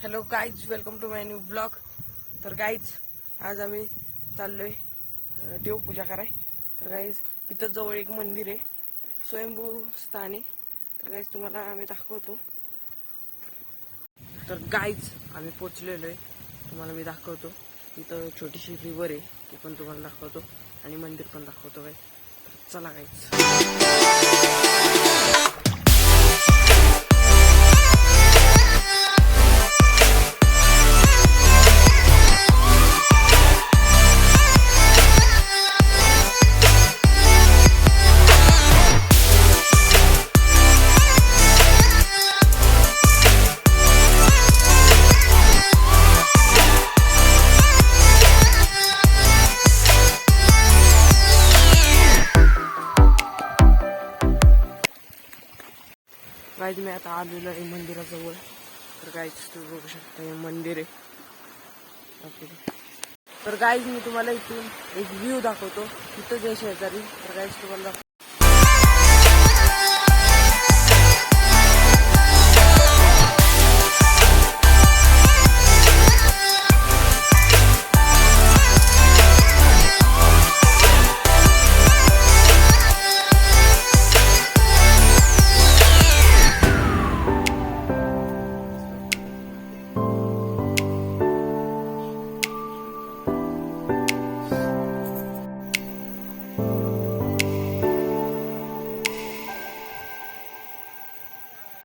Hello guys, welcome to my new blog. तर guys, आज आम्ही चाललोय देवपूजा कराय. तर गाईज, इथं जवळ एक मंदिर आहे, स्वयंभू स्थान आहे. तर गाईज तुम्हाला आम्ही दाखवतो. तर गाईज, आम्ही पोचलेलो आहे, तुम्हाला मी दाखवतो. इथं छोटीशी रिव्हर आहे, ती पण तुम्हाला दाखवतो आणि मंदिर पण दाखवतो. गाईज, तर चला गाईज. गाईज, मी आता आलेलो आहे मंदिराजवळ. तर गाईज, तुम्ही बघू शकता हे मंदिर आहे. तर गाईज, मी तुम्हाला इथून एक व्ह्यू दाखवतो. तिथंच आहे शेजारी. तर गाईज, तुम्हाला